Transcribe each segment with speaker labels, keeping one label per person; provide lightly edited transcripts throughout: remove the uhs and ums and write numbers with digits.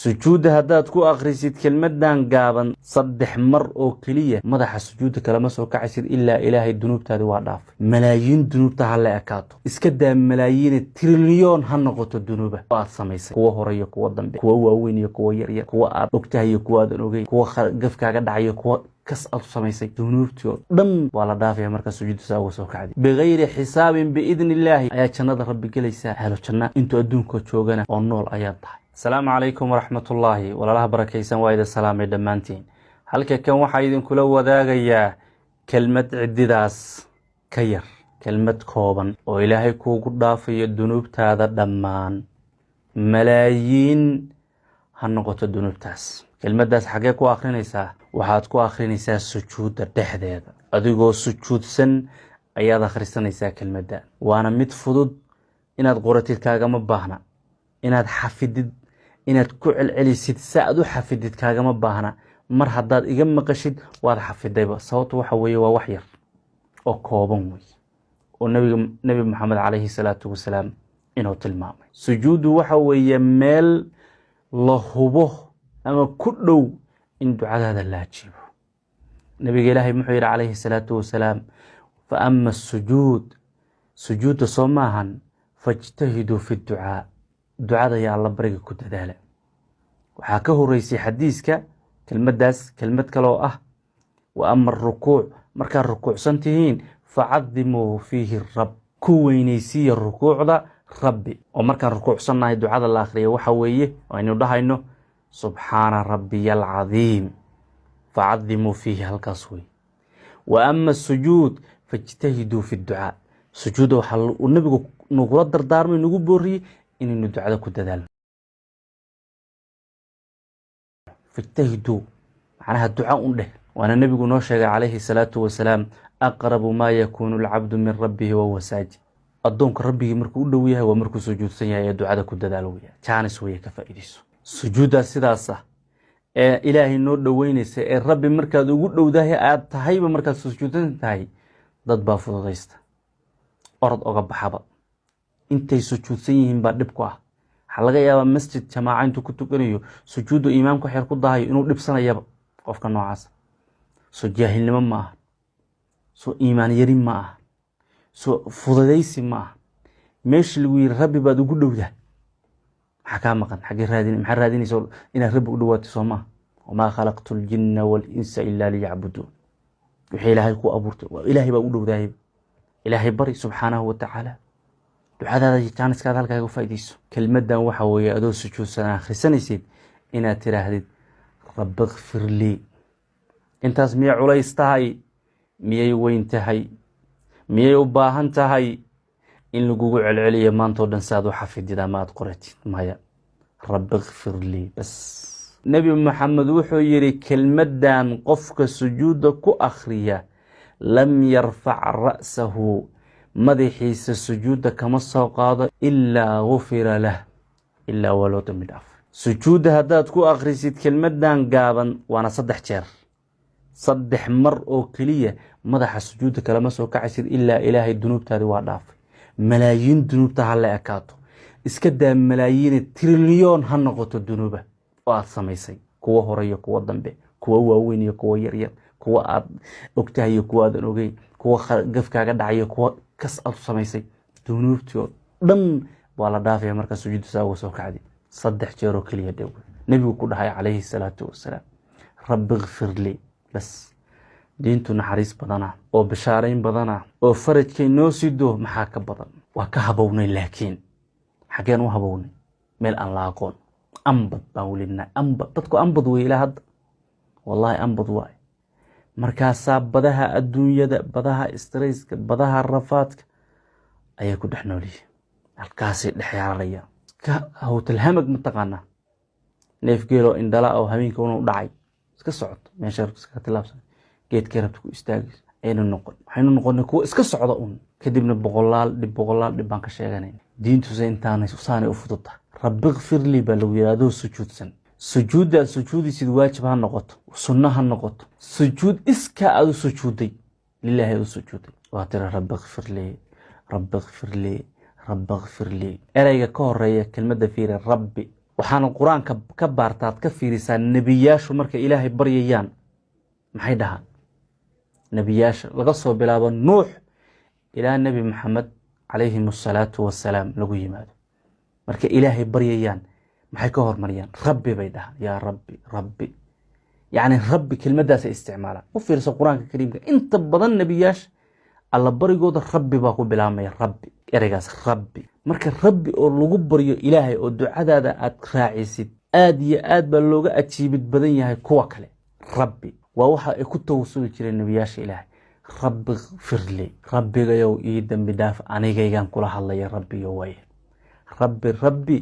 Speaker 1: sujuudda haddaad ku akhrisid kelmadan gaaban 3 mar oo kaliya madaxa sujuudda kalama soo kacaysid ilaa ilaahay dunuubtaada waa dhaaf malaayiin dunuubta ha la ekaato iska daa malaayiin trillion ha noqoto dunuuba aad samaysay kuwa hore iyo kuwa dambe kuwa waaweyn iyo kuwa yar yar kuwa aad ogtahay iyo kuwa aad ogeyn kuwa gafkaaga dhacayo kuwa kas aad samaysay dunuubtii oo dhan waa la dhaafaya marka sujuudda saa soo kacdi bigayri xisaabin biidnillaahi ayaa jannada rabbi gelaysaa helo janna intuu adduunka joogana oo nool ayaa tahay. السلام عليكم ورحمة الله والله بركيسان وايد السلام دمانتين halka kan waxa idin kula wadaagaya kelmad cididaas ka yar kelmad kooban oo ilaahay kuugu dhaafayo dunuubtaada dhammaan malaayiin ha noqoto dunuubtaas kelmadaas xagee ku akhrinaysaa waxaad ku akhrinaysaa sujuudda dhexdeeda adigoo sujuudsan ayaad akhrisanaysaa kelmadda waana mid fudud inaad qoratid kaagama baahna inaad xafidid inaad ku celcelisid saad u xafidid kaagama baahna mar haddaad iga maqashid waad xafidayba sababtu waxa weeye waa wax yar oo kooban weey oo nabi maxamed calayhi salaatu wasalaam inuu tilmaamay sujuudu waxa weeye meel la hubo ama ku dhow in ducadaada la ajiibo nabiga ilaahay muxuu yiri calayhi salaatu wasalaam fa amma sujuud soomahan fajtahidu fi ducaa ducada ya Allah bariga ku dadaala waxa ka horeysay xadiiska kelmadaas kelmad kale oo ah wa amma rukuuc marka rukuucsantihiin fa'adhimu fihi rabb ku weynaysiya rukuucda rabbi oo marka rukuucsanahay ducada la akhriyo waxa weeye aynu dhahayno subhana rabbiyal azim fa'adhimu fihi halkaas way wa amma sujuud fajtahidu fi ducaa sujuud waxa uu nabigu nagu dardaarmay nagu booriyay inaynu ducada ku dadaalno fajtahidu macnaha duca undheh waana nabigu noo sheegay calayhi salaatu wasalaam aqrabu ma yakunu alabdu min rabbihi wa huwa saajid addoonka rabbigii markuu u dhow yahay waa markuu sujuudsan yahay ducada ku dadaalo weeyaa jaanis weeye ka faa'iideyso sujuudda sidaas ah ee ilaahay noo dhaweynaysa ee rabbi markaad ugu dhowdahay aad tahayba markaad sujuudsan tahay dad baa fududaysta orod oga baxaba intay sujuudsan yihiin baa dhib ku ah waxa laga yaabaa masjid jamaaca intuu ku tukanayo sujuudu imaamku xeer ku dahayo inuu dhibsanayaba qofka noocaas soo jaahilnimo ma aha soo iimaan yari ma aha soo fududaysi ma aha meeshii lagu yiri rabbi baad ugu dhowdahay waxa ka maqan xagee raadinayso inaad rabbi u dhawaato Soomaa wama khalaqtul jinna wal insa illa liya'budun wixii ilaahay ku abuurtay ilaahay baa u dhowdahay ilaahay bari subhanahu wa ta'ala ducadaada jaaniskaada halka uga faa'iideyso kelmadan waxa weeye adoo sujuudsan akhrisanaysid inaad tiraahdid rabbighfir li intaas miya culays tahay miyay weyn tahay miyay u baahan tahay in lagugu celceliyo maanta oo dhan saad u xafidid ama aad qoratid maya rabbighfir li bas nabi maxamed wuxuu yiri kelmadan qofka sujuuda ku akhriya lam yarfa' ra'sahu madaxiisa sujuuda kama soo qaado ilaa ghufira lah ilaa waloo dambi dhaaf sujuuda haddaad ku akhrisid kelmadan gaaban waana 3 jeer 3 mar oo kaliya madaxa sujuuda kalama soo kacaysid ilaa ilaahay dunuubtaada waa dhaaf malaayiin dunuubta ha la ekaato iska daa malaayiin trillion ha noqoto dunuuba oo aad samaysay kuwa hore iyo kuwa dambe kuwa waaweyn iyo kuwa yar yar kuwa aad ogtahay iyo kuwa aad ogeyn kuwa gafkaaga dhacayo kuwa kas aad samaysay dunuubtii oo dhan waa la dhaafaya marka sujuudda saa soo kacdi 3 jeer oo kaliya dhow nabigu ku dhahay calayhi salaatu wasalaam rabbighfir li bas diintu naxariis badana oo bishaareyn badana oo farajkay noo sido maxaa ka badan waa ka habownay laakiin xageen u habownay meel aan la aqoon ambad baan welina ambad dadku ambad way ilaa hadda wallahi ambad waay markaas badaha adduunyada badaha stresska badaha rafaadka ayay ku dhaxnooliyeen halkaas dhaxyaaraya ka hotel hamag mataqaana neef geelo indhala oo habeenka uu dhacay iska socdo meesha iska tilaabsan geedka rabta ku istaagay ayna noqon kuwa iska socda kadibna boqolaal dhibaan ka sheeganayna diintu intaanay saanay u fududta rabbighfir li baa lagu yiraahdo sujuudsan sujuudda sujuudisid waajib ha noqoto sunna ha noqoto sujuud iska aad sujuuday lillahi u sujuuday waa tira rabbighfir li erayga ka horeeya kelmadda fiir rabbi waxaana qur-aanka ka baartaad ka fiirisaa nebiyaashu markay ilaahay baryayaan maxay dhahaan nebiyaasha laga soo bilaabo nuux ilaa nebi maxamed calayhim asalaatu wassalaam lagu yimaado markay ilaahay baryayaan maxay ka hormariyaan rabbi bay dhahaan yaa rabbi rabbi yacni rabbi kelmaddaasay isticmaalaan u fiirsa qur-aanka kariimka inta badan nebiyaasha alla barigooda rabbi baa ku bilaabmaya rabbi ereygaas rabbi marka rabbi oo lagu baryo ilaahay oo ducadaada aad raacisid aad iyo aad baa looga ajiibid badan yahay kuwa kale rabbi waa waxa ay ku tawasuli jireen nebiyaasha ilaahay rabbi firli rabbigayow ii dembi dhaaf anigaygaan kula hadlaya rabbiyo waye rabbi rabbi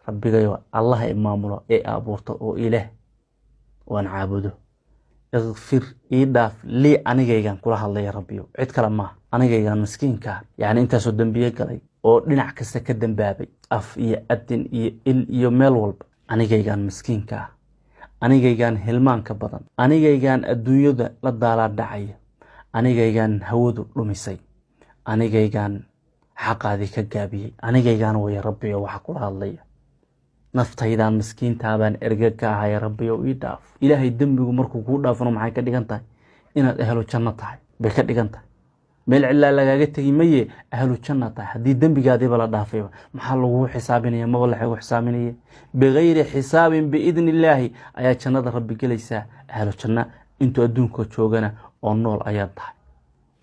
Speaker 1: rabbigayow allaha imaamulo ee abuurta oo ilaah waan caabudo اغفر إيداف لي أنيجان كل هالله ربيو عد كلام ما أنيجان مسكين كان يعني أنت سودن بيجري أو لنعك سكدن بابي أف يأدن يميل والب أنيجان مسكين كان أنيجان هلمان كبرن أنيجان الدنيا ده للدار دعية أنيجان هود رمسي أنيجان حق هذه كجابي أنيجان ويا ربي وحق هالله naftaydan miskiintaabaan erga ka ahay rabbiyow ii dhaaf ilaahay dembigu markuu kuu dhaafano maxay ka dhigan tahay inaad ahlu janno tahay bay ka dhigan tahay meel cilaa lagaaga tegi maye ahlu janno tahay haddii dembigaadiiba la dhaafayba maxaa lagu xisaabinaya maba lagu xisaabinaya bigayri xisaabin biidni illaahi ayaa jannada rabbi gelaysaa ahlu janno intuu adduunka joogana oo nool ayaad tahay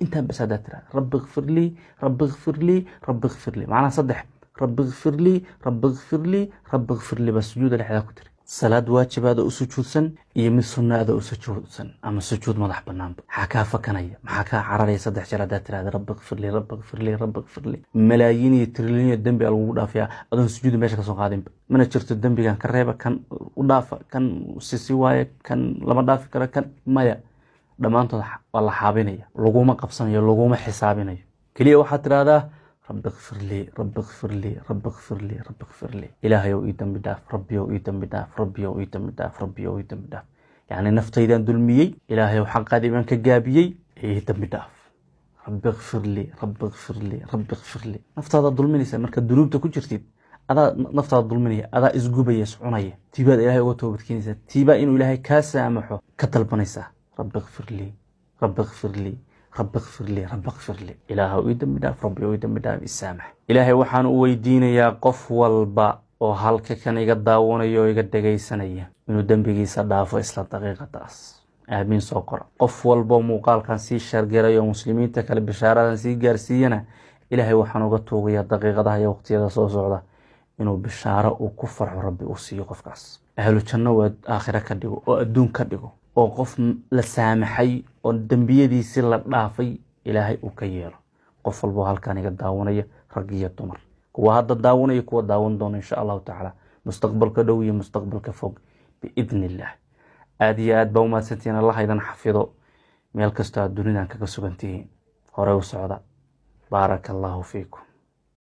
Speaker 1: intaan bas haddaad tiraada rabbi ikfir lii rabbi ikfir lii rabbi ikfir lii macnaa saddex رب اغفر لي رب اغفر لي رب اغفر لي بس سجود لحدا كتر صلاة واجب هذا أسجود سن يمي سنة هذا أسجود سن أما السجود مضح بنام حكا فكنية حكا عرري صدح جلدات هذا رب اغفر لي رب اغفر لي رب اغفر لي ملايين تريليون الدنبي على الوضع فيها أظن سجود ماشي كسو قادم من أجرت الدنبي كان كريبا كان وضافة كان سيسيوايا كان لما ضافة كرا كان مايا دمان تضح والله حابينية لقومة قبصانية لقومة حسابينية كلية واحد هذا رب اغفر لي رب اغفر لي رب اغفر لي رب اغفر لي إلهي وإيدم بداف ربي وإيدم بداف ربي وإيدم بداف ربي وإيدم بداف يعني نفتيدا دلميي إلهي وحق هذه من كجابيي إيدم بداف رب اغفر لي رب اغفر لي رب اغفر لي نفتيدا دلمني سمرك الذنوب تكون جرتيد هذا نفتيدا دلمني هذا إزجوبي يسعنيه تيبا إلهي وتوبت كنيسة تيبا إنه إلهي كاسامحه كتل بنيسة رب اغفر لي رب اغفر لي رب اغفر لي رب اغفر لي إلهي ويدم بداف ربي ويدم بداف السامح إلهي وحان ويدين يا قف والباء وهالك كان يقداون يقدقيسانيا إنه دنبيسا دافو إسلا دقيقة تاس آمين سوقرا قف والباء موقال كان سي شرقيرا يا مسلمين تكال بشارة سي قارسينا إلهي وحان وقتوغيا دقيقة دا يا وقتيا دا سوصعدا إنه بشارة وكفر ربي وسي قفكاس أهل الجنة وآخرة كدقو وأدون كدقو oo qof la saamaxay oo dambiyadiisa la dhaafay ilaahay uu ka yeelo qof walba halkaan iga daawanaya rag iyo dumar kuwa hadda daawanaya kuwa daawan doona insha Allah taala mustaqbalka dhow iyo mustaqbalka fog biidnillah aad iyo aad baa u mahadsantiin Allah idan xafido meel kasta dunida kaga sugantihiin hore u socda barakallahu fiikum